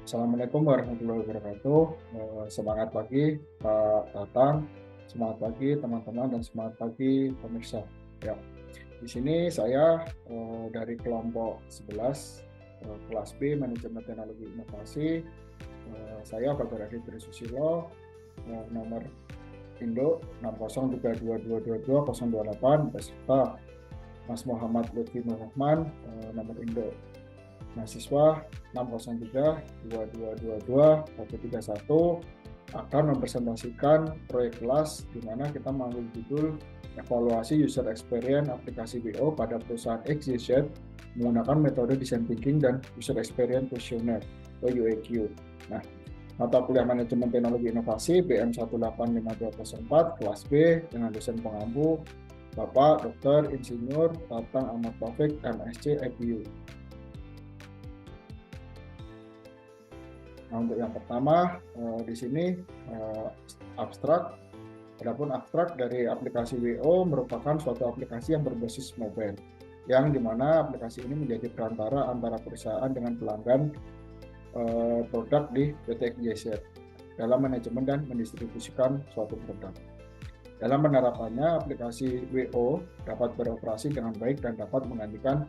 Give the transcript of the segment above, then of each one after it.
Assalamualaikum warahmatullahi wabarakatuh. Semangat pagi Pak Tatang, semangat pagi teman-teman, dan semangat pagi pemirsa. Ya, di sini saya dari kelompok 11 kelas B Manajemen Teknologi Inovasi. Saya Bapak Adi Trisusilo, nomor Indo 60322222028, beserta Mas Muhammad Lutfi Rahman, nomor Indo mahasiswa 603-2222-131, akan mempresentasikan proyek kelas di mana kita mengambil judul evaluasi user experience aplikasi BO pada perusahaan XYZ menggunakan metode design thinking dan user experience questionnaire atau UAQ. Nah, mata kuliah manajemen teknologi inovasi BM 18524 kelas B dengan dosen pengampu Bapak Dr. Insinyur Tatang Ahmad Taufik MSc IPU. Nah, untuk yang pertama di sini abstrak. Adapun abstrak dari aplikasi WO merupakan suatu aplikasi yang berbasis mobile, yang dimana aplikasi ini menjadi perantara antara perusahaan dengan pelanggan produk di PT XYZ dalam manajemen dan mendistribusikan suatu produk. Dalam penerapannya, aplikasi WO dapat beroperasi dengan baik dan dapat menggantikan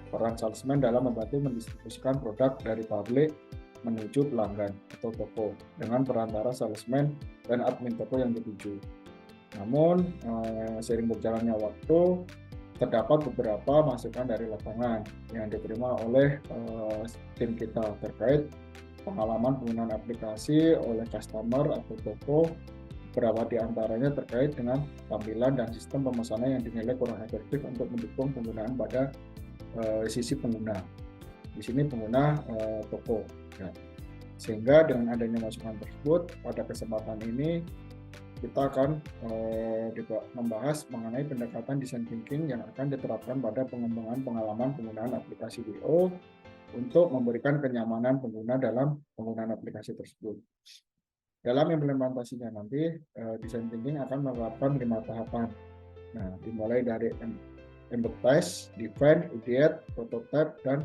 peran salesman dalam membantu mendistribusikan produk dari pabrik menuju pelanggan atau toko dengan perantara salesman dan admin toko yang dituju. Namun, seiring berjalannya waktu, terdapat beberapa masukan dari lapangan yang diterima oleh tim kita terkait pengalaman penggunaan aplikasi oleh customer atau toko. Beberapa di antaranya terkait dengan tampilan dan sistem pemesanan yang dinilai kurang efektif untuk mendukung penggunaan pada sisi pengguna. Di sini pengguna toko. Ya. Sehingga dengan adanya masukan tersebut, pada kesempatan ini kita akan membahas mengenai pendekatan design thinking yang akan diterapkan pada pengembangan pengalaman penggunaan aplikasi WO untuk memberikan kenyamanan pengguna dalam penggunaan aplikasi tersebut. Dalam implementasinya nanti, design thinking akan menerapkan 5 tahapan. Nah, dimulai dari empathize, define, ideate, prototype, dan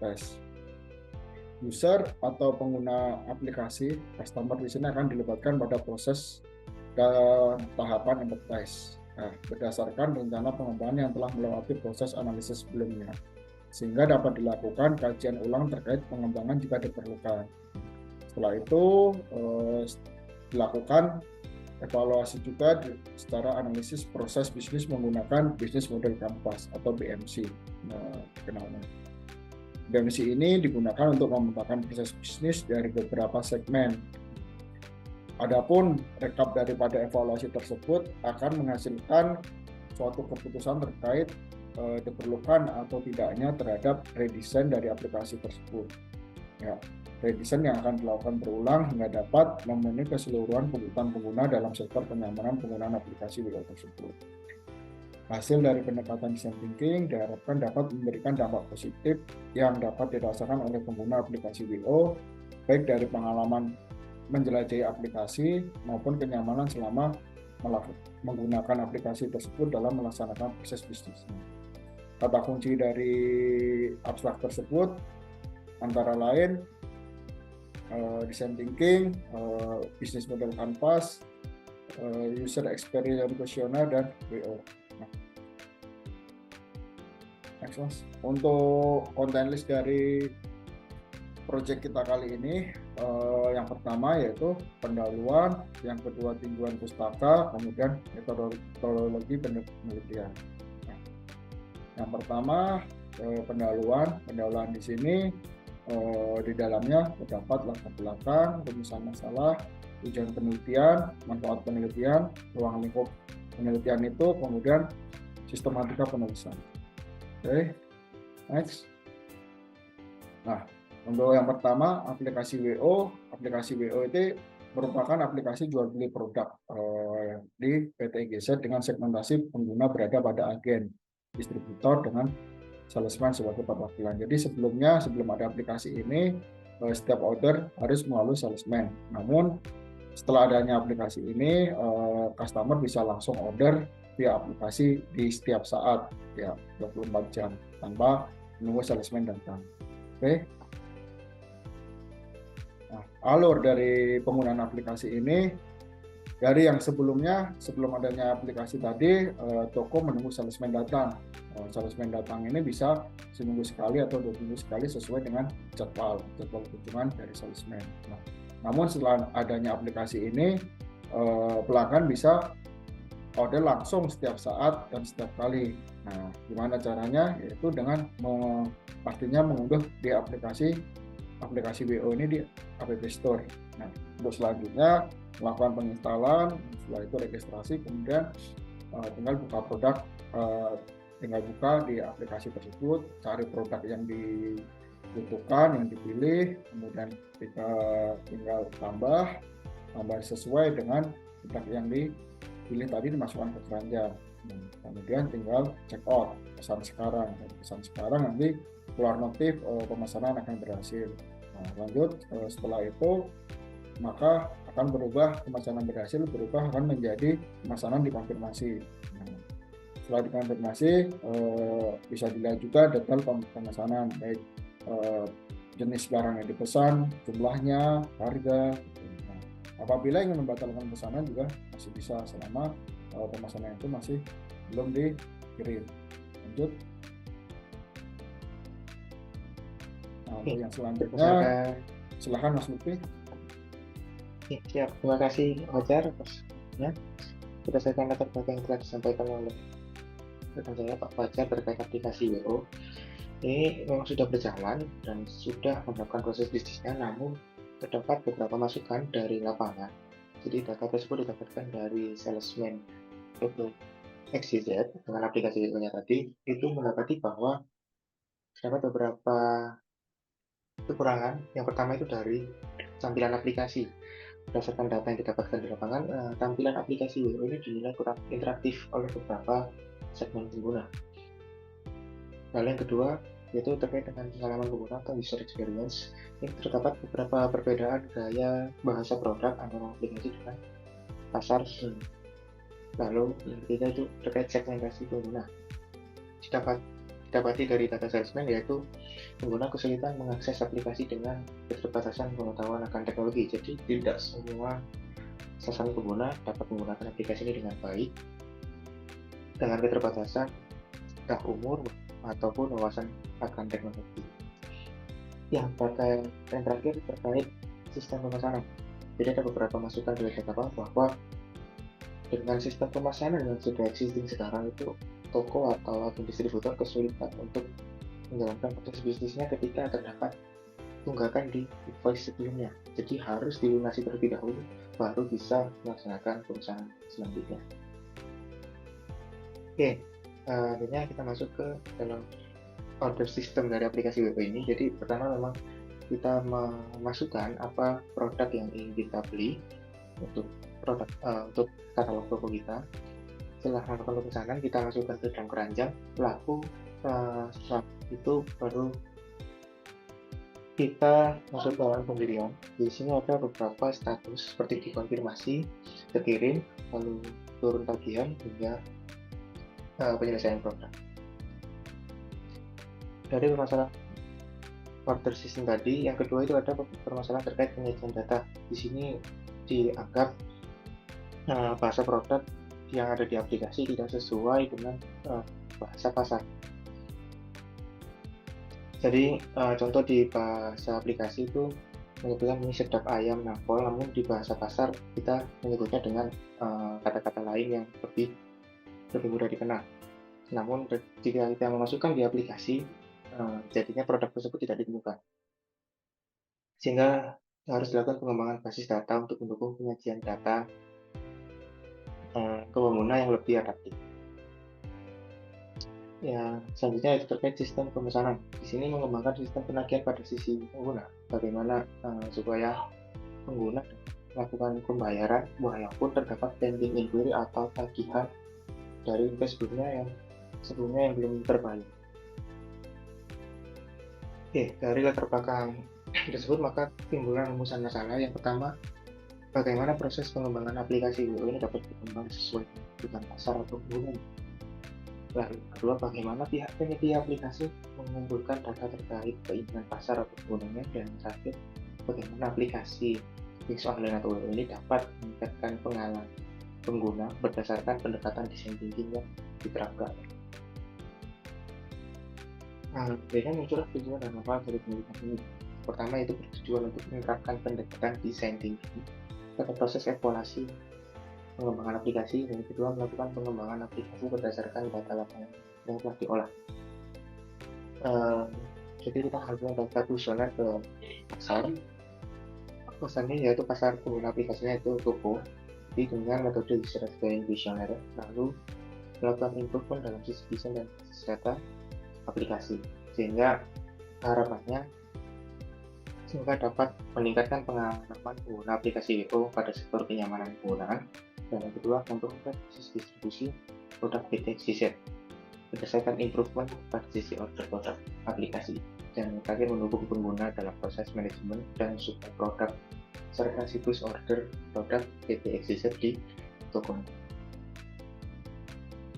test. User atau pengguna aplikasi customer di sini akan dilibatkan pada proses dan tahapan empathize. Nah, berdasarkan rencana pengembangan yang telah melewati proses analisis sebelumnya, sehingga dapat dilakukan kajian ulang terkait pengembangan jika diperlukan. Setelah itu dilakukan evaluasi juga secara analisis proses bisnis menggunakan bisnis model kanvas atau BMC. BMC ini digunakan untuk memetakan proses bisnis dari beberapa segmen. Adapun rekap daripada evaluasi tersebut akan menghasilkan suatu keputusan terkait diperlukan atau tidaknya terhadap redesign dari aplikasi tersebut. Ya, redesign yang akan dilakukan berulang hingga dapat memenuhi keseluruhan kebutuhan pengguna dalam sektor kenyamanan penggunaan aplikasi WO tersebut. Hasil dari pendekatan design thinking diharapkan dapat memberikan dampak positif yang dapat dirasakan oleh pengguna aplikasi WO, baik dari pengalaman menjelajahi aplikasi maupun kenyamanan selama menggunakan aplikasi tersebut dalam melaksanakan proses bisnisnya. Kata kunci dari abstrak tersebut antara lain design thinking, business model canvas, user experience questionnaire, dan WO. Next, Mas. Untuk konten list dari project kita kali ini, yang pertama yaitu pendahuluan, yang kedua tinjauan pustaka, kemudian metodologi penelitian. Nah, yang pertama pendahuluan di sini di dalamnya terdapat latar belakang, rumusan masalah, tujuan penelitian, manfaat penelitian, ruang lingkup penelitian itu, kemudian sistematika penulisan. Oke, next. Nah, untuk yang pertama aplikasi WO itu merupakan aplikasi jual beli produk di PT XYZ dengan segmentasi pengguna berada pada agen, distributor, dengan salesman sebagai perwakilan. Jadi sebelum ada aplikasi ini, setiap order harus melalui salesman. Namun setelah adanya aplikasi ini, customer bisa langsung order via aplikasi di setiap saat, ya 24 jam tanpa menunggu salesman datang. Oke. Nah, alur dari penggunaan aplikasi ini dari yang sebelumnya, sebelum adanya aplikasi tadi, toko menunggu salesman datang. Salesman datang ini bisa seminggu sekali atau 2 minggu sekali sesuai dengan jadwal kunjungan dari salesman. Nah, namun setelah adanya aplikasi ini, pelanggan bisa order langsung setiap saat dan setiap kali. Nah, gimana caranya? Yaitu dengan pastinya mengunduh di aplikasi WO ini di App Store. Nah, untuk selanjutnya melakukan penginstalan, setelah itu registrasi, kemudian tinggal buka produk, tinggal buka di aplikasi tersebut, cari produk yang dibutuhkan, yang dipilih, kemudian kita tinggal tambah sesuai dengan produk yang dipilih tadi, dimasukkan ke keranjang. Kemudian tinggal check out, pesan sekarang. Pesan sekarang nanti keluar notif pemesanan akan berhasil. Nah, lanjut setelah itu maka akan berubah, pemesanan berhasil berubah akan menjadi pemesanan dikonfirmasi. Nah, setelah dikonfirmasi bisa dilihat juga detail pemesanan, baik jenis barang yang dipesan, jumlahnya, harga. Nah, apabila ingin membatalkan pesanan juga masih bisa selama pemesanan itu masih belum dikirim. Lanjut. Nah, untuk yang selanjutnya silahkan Mas Lutfi. Siap, terima kasih Fajar atasnya. Berdasarkan latar belakang yang telah disampaikan oleh rekan saya Pak Fajar terkait aplikasi WO, ini memang sudah berjalan dan sudah menerapkan proses bisnisnya, namun terdapat beberapa masukan dari lapangan. Jadi data tersebut didapatkan dari salesman untuk XYZ dengan aplikasi WO-nya tadi, itu mendapati bahwa terdapat beberapa kekurangan. Yang pertama itu dari tampilan aplikasi. Berdasarkan data yang didapatkan di lapangan, tampilan aplikasi WO ini dinilai kurang interaktif oleh beberapa segmen pengguna. Lalu yang kedua, yaitu terkait dengan pengalaman pengguna atau user experience. Ini terdapat beberapa perbedaan gaya bahasa produk antara aplikasi dengan pasar. Lalu yang ketiga itu terkait segmentasi pengguna. Didapati dari data salesman, yaitu pengguna kesulitan mengakses aplikasi dengan keterbatasan pengetahuan akan teknologi. Jadi tidak semua sasaran pengguna dapat menggunakan aplikasi ini dengan baik dengan keterbatasan entah umur ataupun wawasan akan teknologi. Yang terakhir terkait sistem pemesanan. Jadi ada beberapa masukan dari data bahwa dengan sistem pemesanan yang sudah existing sekarang itu toko atau agen distributor kesulitan untuk menjalankan proses bisnisnya ketika terdapat tunggakan di invoice sebelumnya. Jadi harus dilunasi terlebih dahulu baru bisa melaksanakan pemesanan selanjutnya. Oke, akhirnya kita masuk ke dalam order system dari aplikasi WO ini. Jadi pertama memang kita memasukkan apa produk yang ingin kita beli untuk katalog toko kita. Setelah melakukan pemesanan, kita masukkan ke dalam keranjang, lalu setelah itu baru kita masuk ke dalam pembelian. Di sini ada beberapa status seperti dikonfirmasi, terkirim, lalu turun tagihan hingga penyelesaian produk. Dari permasalahan order system tadi, yang kedua itu ada permasalahan terkait penyajian data. Di sini dianggap bahasa produk yang ada di aplikasi tidak sesuai dengan bahasa pasar. Jadi contoh di bahasa aplikasi itu menyebutkan mie sedap ayam nampol, namun di bahasa pasar kita menyebutnya dengan kata-kata lain yang lebih mudah dikenal. Namun jika kita memasukkan di aplikasi, jadinya produk tersebut tidak ditemukan. Sehingga harus dilakukan pengembangan basis data untuk mendukung penyajian data ke pengguna yang lebih adaptif. Ya, selanjutnya itu terkait sistem pemesanan. Di sini mengembangkan sistem penagihan pada sisi pengguna. Bagaimana supaya pengguna melakukan pembayaran walaupun terdapat pending inquiry atau tagihan dari invoice sebelumnya yang belum terbayar. Oke, dari latar belakang tersebut maka timbullah rumusan masalah. Yang pertama, bagaimana proses pengembangan aplikasi WO ini dapat berkembang sesuai dengan pasar atau pengguna. Lalu kedua, bagaimana pihak penyedia aplikasi mengumpulkan data terkait keinginan pasar atau penggunanya. Dan terakhir, bagaimana aplikasi Wix Online atau WO ini dapat meningkatkan pengalaman pengguna berdasarkan pendekatan design thinking yang diterapkan. Biasanya muncul tujuan dan manfaat dari pendidikan ini. Pertama, itu bertujuan untuk menerapkan pendekatan design thinking pada proses evaluasi pengembangan aplikasi, dan kedua, melakukan pengembangan aplikasi berdasarkan data lapangan yang telah diolah. Jadi kita harusnya data kuesioner ke pasar. Pasarnya yaitu pasar pengguna aplikasinya itu toko. Jadi dengan metode user experience questionnaire, lalu melakukan improvement dalam sisi desain dan sisi data aplikasi, sehingga harapannya dapat meningkatkan pengalaman pengguna aplikasi WO pada sektor kenyamanan penggunaan, dan yang kedua untuk proses distribusi produk PTXZ berdasarkan improvement pada sisi order produk aplikasi, dan yang terakhir mendukung pengguna dalam proses manajemen dan support produk serta situs order produk PTXZ di toko.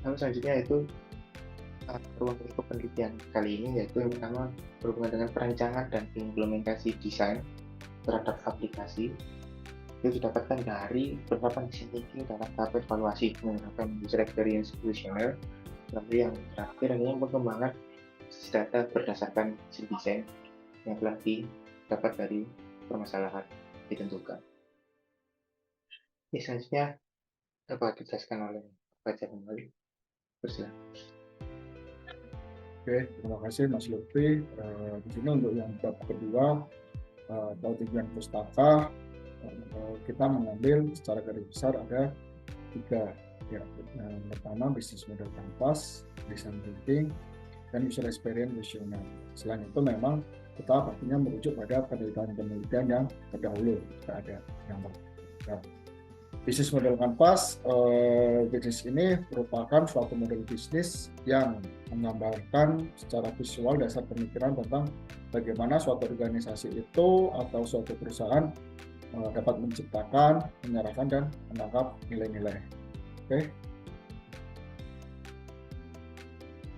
Lalu selanjutnya itu ruang lingkup penelitian kali ini, yaitu yang pertama berhubungan dengan perancangan dan implementasi desain terhadap aplikasi. Itu didapatkan dari penerapan design thinking dalam tahap evaluasi menggunakan user experience questionnaire. Lalu yang terakhir adalah pengembangan data berdasarkan desain yang telah didapat dari permasalahan ditentukan. Selanjutnya dapat dijelaskan oleh Fajar kembali. Bersilakan. Oke, terima kasih Mas Lutfi. Di sini untuk yang bab kedua, atau tujuan pustaka, kita mengambil secara garis besar ada 3. Yang pertama, business model canvas, design thinking, dan user experience questionnaire. Selain itu memang kita pastinya merujuk pada penelitian-penelitian yang terdahulu sudah ada yang berkaitan. Bisnis model canvas, bisnis ini merupakan suatu model bisnis yang menggambarkan secara visual dasar pemikiran tentang bagaimana suatu organisasi itu atau suatu perusahaan dapat menciptakan, menyerahkan, dan menangkap nilai-nilai. Oke.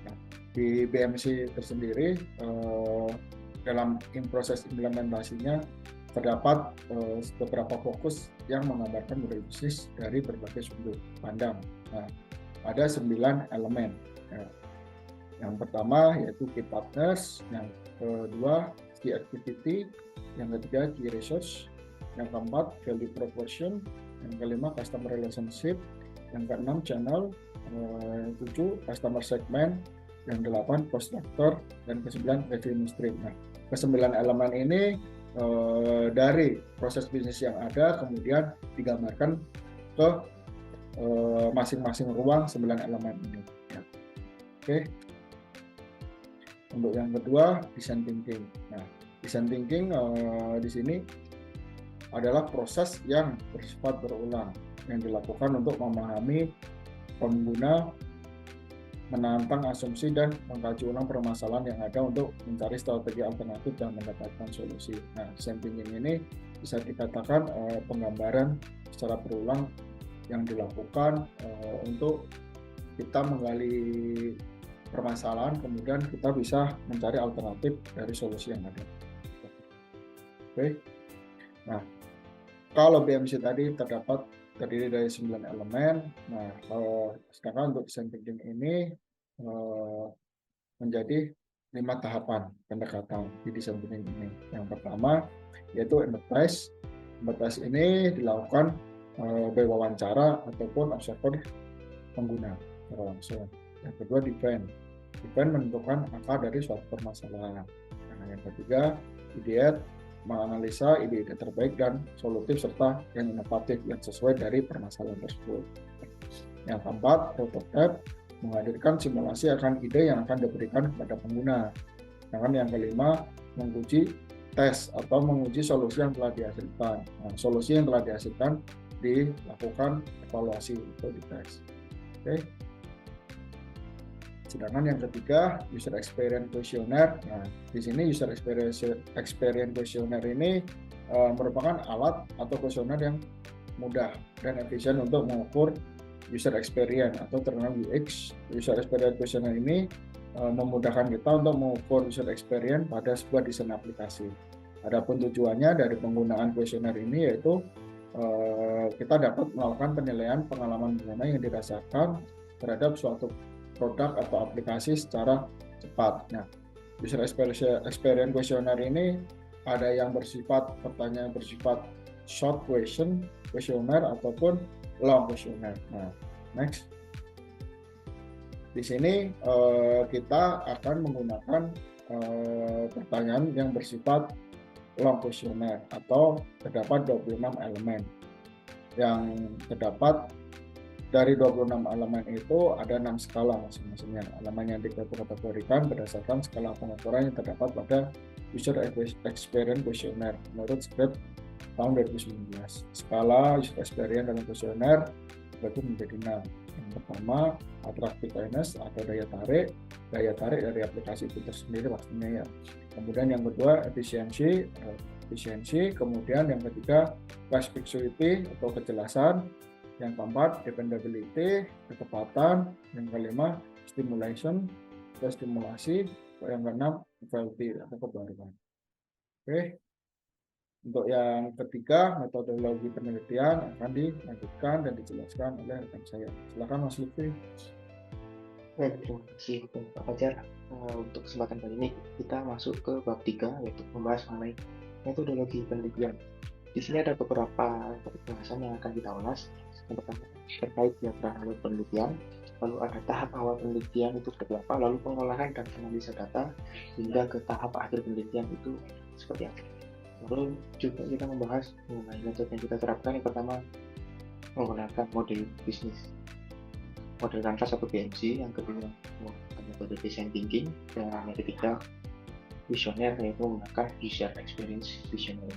Nah, di BMC tersendiri dalam proses implementasinya terdapat beberapa fokus yang menggambarkan model bisnis dari berbagai sudut pandang. Nah, ada 9 elemen. Yang pertama yaitu key partners, yang kedua key activity, yang ketiga key resource, yang keempat value proportion, yang kelima customer relationship, yang keenam channel, 7 customer segment, yang 8 cost structure, dan ke-9 revenue stream. Nah, ke-9 elemen ini dari proses bisnis yang ada kemudian digambarkan ke masing-masing ruang 9 elemen ini. Ya. Oke. Untuk yang kedua, design thinking. Nah, design thinking di sini adalah proses yang bersifat berulang yang dilakukan untuk memahami pengguna, menantang asumsi dan mengkaji ulang permasalahan yang ada untuk mencari strategi alternatif dan mendapatkan solusi. Nah, design thinking ini bisa dikatakan penggambaran secara berulang yang dilakukan untuk kita menggali permasalahan, kemudian kita bisa mencari alternatif dari solusi yang ada. Oke. Nah, kalau BMC tadi terdiri dari 9 elemen. Nah, sekarang untuk design thinking ini menjadi 5 tahapan pendekatan di design thinking ini. Yang pertama yaitu empathize. Empathize ini dilakukan berwawancara ataupun observer pengguna secara langsung. Yang kedua define. Define menentukan akar dari suatu permasalahan. Nah, yang ketiga ideate, menganalisa ide-ide terbaik dan solutif serta yang inovatif yang sesuai dari permasalahan tersebut. Yang keempat, prototype, menghadirkan simulasi akan ide yang akan diberikan kepada pengguna. Sedangkan yang kelima, menguji tes atau menguji solusi yang telah dihasilkan. Nah, solusi yang telah dihasilkan dilakukan evaluasi atau dites. Oke. Sedangkan yang ketiga, user experience questionnaire. Nah, di sini user experience questionnaire ini merupakan alat atau questionnaire yang mudah dan efisien untuk mengukur user experience atau terkenal UX. User experience questionnaire ini memudahkan kita untuk mengukur user experience pada sebuah desain aplikasi. Adapun tujuannya dari penggunaan kuesioner ini yaitu kita dapat melakukan penilaian pengalaman pengguna yang dirasakan terhadap suatu produk atau aplikasi secara cepat. Nah, user experience questionnaire ini ada yang bersifat pertanyaan bersifat short questionnaire ataupun long questionnaire. Nah, next. Di sini kita akan menggunakan pertanyaan yang bersifat long questionnaire atau terdapat 26 elemen. Yang terdapat dari 26 elemen itu ada 6 skala masing-masingnya. Elemen yang dikategorikan berdasarkan skala pengukuran yang terdapat pada User Experience Questionnaire menurut script tahun 2019. Skala User Experience dalam questionnaire itu menjadi 6. Yang pertama, attractiveness atau daya tarik dari aplikasi itu tersendiri pastinya ya. Kemudian yang kedua, efisiensi, kemudian yang ketiga, flexibility atau kejelasan, yang keempat, dependability, ketepatan, yang kelima, stimulasi, yang keenam, novelty atau kebaruan. Oke. Untuk yang ketiga, metodologi penelitian akan dilanjutkan dan dijelaskan oleh rekan saya. Silakan Mas Lutfi. Baik, terima kasih Pak Fajar. Untuk kesempatan kali ini kita masuk ke bab 3, yaitu membahas mengenai metodologi penelitian. Di sini ada beberapa pembahasan yang akan kita ulas. Yang pertama terkait diagram awal penelitian, lalu ada tahap awal penelitian itu seperti apa, lalu pengolahan dan analisa data hingga ke tahap akhir penelitian itu seperti apa. Lalu juga kita membahas mengenai metode yang kita terapkan. Yang pertama menggunakan model bisnis, model kanvas atau BMC. Yang kedua menggunakan metode design thinking, dan yang ketiga visioner, yaitu menggunakan user experience visionary.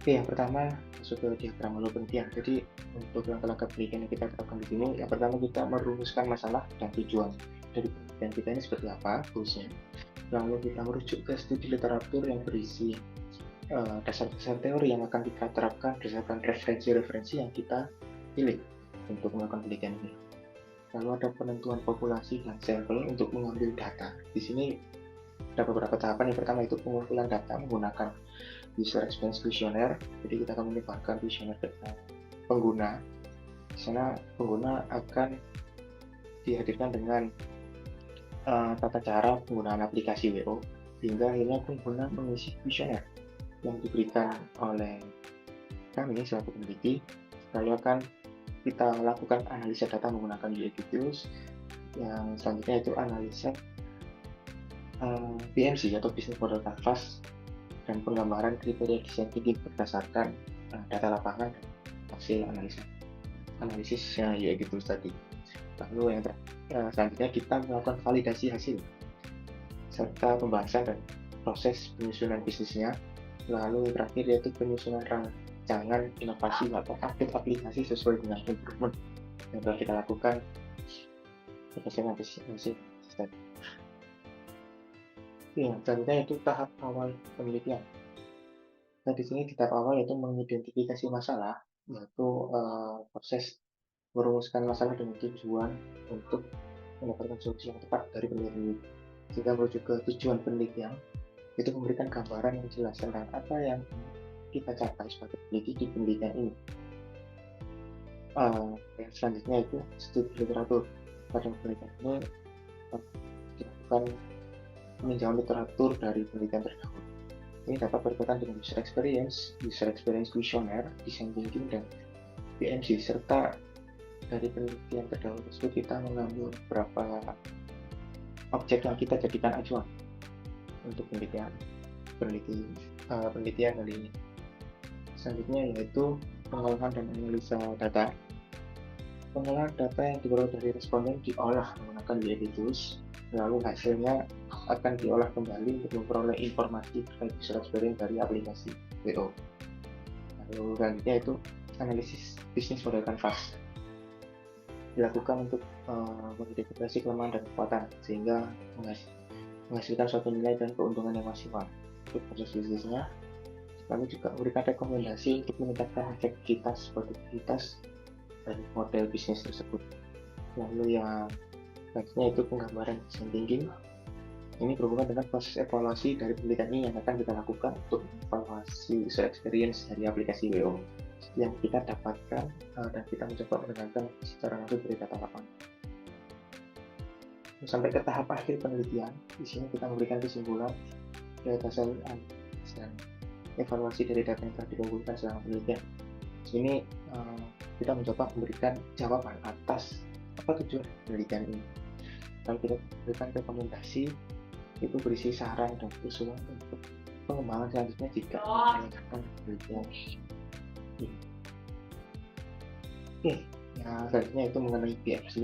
Oke, yang pertama masuk ke diagram awal penelitian. Jadi untuk langkah-langkah penelitian yang kita terapkan di sini, yang pertama kita merumuskan masalah dan tujuan dari penelitian kita ini seperti apa goalsnya. Lalu kita merujuk ke studi literatur yang berisi dasar-dasar teori yang akan kita terapkan berdasarkan referensi-referensi yang kita pilih untuk melakukan penelitian ini. Lalu ada penentuan populasi dan sampel untuk mengambil data. Di sini ada beberapa tahapan. Yang pertama itu pengumpulan data menggunakan user experience questionnaire. Jadi kita akan menyebarkan questionnaire ke pengguna. Di sana pengguna akan dihadirkan dengan tata cara penggunaan aplikasi WO, hingga akhirnya pengguna mengisi questionnaire yang diberikan oleh kami selaku peneliti. Lalu akan kita lakukan analisa data menggunakan UX. Yang selanjutnya itu analisa BMC atau Business Model Canvas dan penggambaran kriteria desain thinking berdasarkan data lapangan dan hasil analisis UX tadi. Lalu yang selanjutnya kita melakukan validasi hasil serta pembahasan dan proses penyusunan bisnisnya. Lalu yang terakhir yaitu penyusunan rancangan inovasi atau update aplikasi sesuai dengan improvement yang telah kita lakukan berdasarkan hasil tadi. Ya, selanjutnya itu tahap awal penelitian. Nah, di sini di tahap awal yaitu mengidentifikasi masalah, yaitu proses merumuskan masalah dengan tujuan untuk mendapatkan solusi yang tepat dari penelitian. Jika merujuk ke tujuan penelitian, itu memberikan gambaran yang jelas tentang apa yang kita capai sebagai peneliti di penelitian ini. Yang selanjutnya itu studi literatur. Pada penelitian ini dilakukan peninjauan literatur dari penelitian terdahulu. Ini dapat berkaitan dengan user experience questionnaire, design thinking, dan BMC, serta dari penelitian terdahulu tersebut kita mengambil beberapa objek yang kita jadikan acuan untuk penelitian kali ini. Selanjutnya yaitu pengolahan dan analisa data. Pengolahan data yang diperoleh dari responden diolah menggunakan UX tools, lalu hasilnya akan diolah kembali untuk memperoleh informasi terkait user experience dari aplikasi WO. Lalu selanjutnya itu analisis bisnis model canvas, dilakukan untuk mengidentifikasi kelemahan dan kekuatan sehingga menghasilkan suatu nilai dan keuntungan yang maksimal untuk proses bisnisnya. Lalu juga memberikan rekomendasi untuk meningkatkan efektivitas produktivitas dari model bisnis tersebut. Lalu yang selanjutnya itu penggambaran design thinking, Ini berhubungan dengan proses evaluasi dari penelitian ini yang akan kita lakukan untuk evaluasi user experience dari aplikasi WO yang kita dapatkan dan kita mencoba mendengarkan secara langsung dari data lapangan. Sampai ke tahap akhir penelitian, di sini kita memberikan kesimpulan data science dan evaluasi dari data yang telah dikumpulkan selama penelitian. Di sini kita mencoba memberikan jawaban atas apa tujuan penelitian ini. Lalu kita berikan rekomendasi itu berisi saran dan usulan untuk pengembangan selanjutnya jika menjalankan penelitian ini. Oke, nah selanjutnya itu mengenai PFC.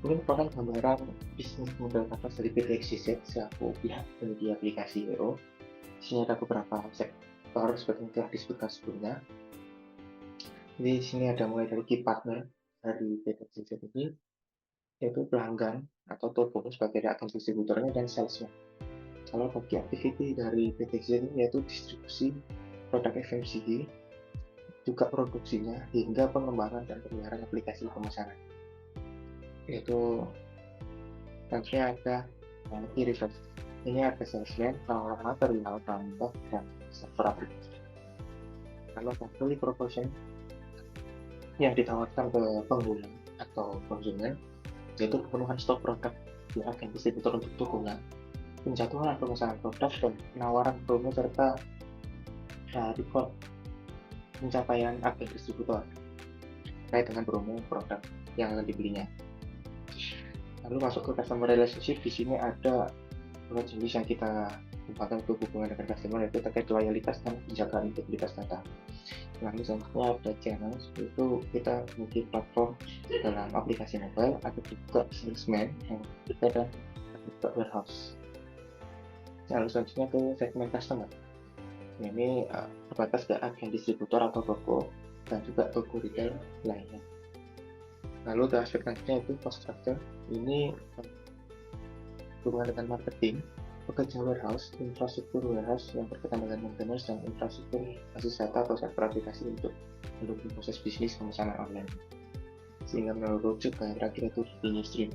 Ini merupakan gambaran bisnis model atas dari PT XYZ selaku pihak penyedia aplikasi WO. Di sini ada beberapa sektor seperti yang telah disebutkan sebelumnya. Jadi di sini ada mulai dari key partner dari PT XYZ ini, yaitu pelanggan atau toko sebagai agen distributornya dan salesman. Kalau bagi activity dari PT XYZ ini yaitu distribusi produk FMCG, juga produksinya hingga pengembangan dan pemeliharaan aplikasi pemesanan. Yaitu selanjutnya ada key research. Ini ada salesman, pengelola material, tambah, dan server aplikasi. Kalau value proposition yang ditawarkan ke pengguna atau konsumen, yaitu pemenuhan stok produk di agen distributor untuk dukungan, penjatuhan pemesanan produk, dan penawaran promo serta report pencapaian agen distributor terkait dengan promo produk yang akan dibelinya. Lalu masuk ke customer relationship, di sini ada beberapa jenis yang kita tempatkan untuk hubungan dengan customer, yaitu terkait loyalitas dan penjagaan integritas data. Lalu selanjutnya ada channel, itu kita memiliki platform dalam aplikasi mobile, ada juga salesman yang kita dan juga warehouse. Lalu selanjutnya ke segmen customer. Ini terbatas ke agen distributor atau toko dan juga toko retail lainnya. Lalu ke aspek selanjutnya itu cost structure. Ini hubungan dengan marketing, pekerja warehouse, infrastruktur warehouse yang berkaitan dengan maintenance dan infrastruktur basis data atau server aplikasi untuk mendukung proses bisnis pemesanan online, sehingga merujuk ke yang terakhir itu revenue stream.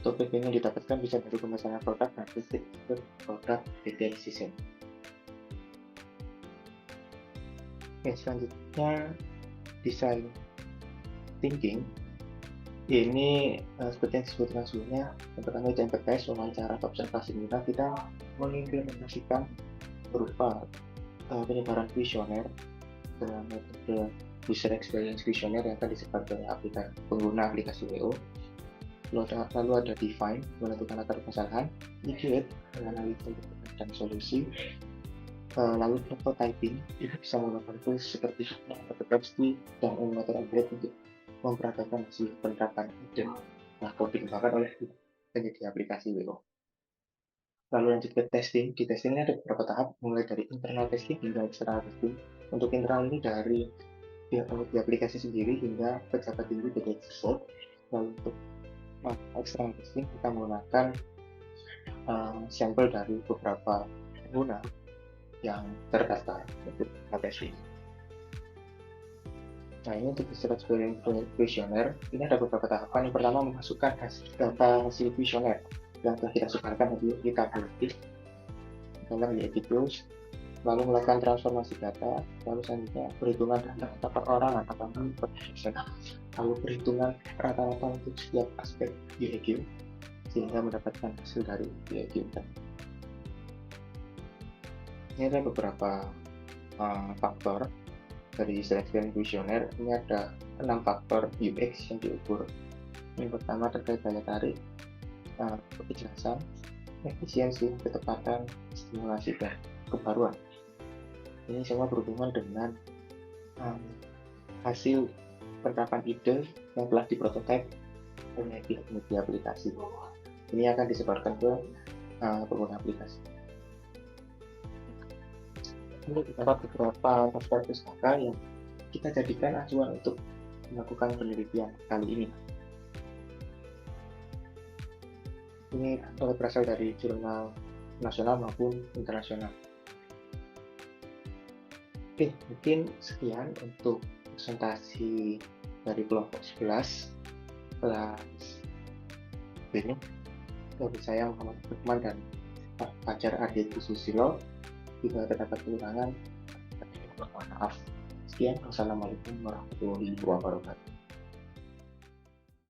Untuk revenue yang didapatkan bisa dari pemesanan produk dan distributor produk PT XYZ. Oke, selanjutnya design thinking. Ini seperti yang disebutkan sebelumnya, yang pertama itu empathize, wawancara atau observasi kita mengimplementasikan berupa penyebaran kuesioner dengan metode user experience kuesioner yang akan disebar ke pengguna aplikasi WO. Lalu ada define, menentukan akar permasalahan, ideate, menganalisa dan solusi. Lalu prototyping, itu bisa menggunakan tools seperti metodologi dan emulator Android untuk memperagakan hasil penerapan ide yang dikembangkan oleh penyedia aplikasi WO. Lalu lanjut ke testing. Di testing ini ada beberapa tahap, mulai dari internal testing hingga external testing. Untuk internal ini dari pihak penyedia aplikasi sendiri hingga pejabat tinggi PT XYZ. Lalu untuk external testing kita menggunakan sampel dari beberapa pengguna yang terdaftar untuk testing. Nah, ini untuk experience kuesioner, ini ada beberapa tahapan. Yang pertama, memasukkan data hasil kuesioner yang telah kita sebarkan di tabulatif dalam YIT Tools, lalu melakukan transformasi data, lalu selanjutnya perhitungan data per orang atau per person, lalu perhitungan rata-rata untuk setiap aspek UIQ sehingga mendapatkan hasil dari UIQ. Ini ada beberapa faktor dari seleksi kuesioner. Ini ada 6 faktor UX yang diukur. Yang pertama terkait daya tarik, kejelasan, efisiensi, ketepatan, stimulasi, dan kebaruan. Ini semua berhubungan dengan hasil penerapan ide yang telah diprototipe oleh pihak penyedia aplikasi. Ini akan disebarkan ke pengguna aplikasi. Ini terdapat beberapa daftar pustaka yang kita jadikan acuan untuk melakukan penelitian kali ini. Ini berasal dari jurnal nasional maupun internasional. Oke, mungkin sekian untuk presentasi dari kelompok 11 kelas ini. Dari saya Muhammad Lukman dan Pak Fajar Ardhito Susilo. Jika terdapat kekurangan, mohon maaf. Sekian, wassalamualaikum warahmatullahi wabarakatuh.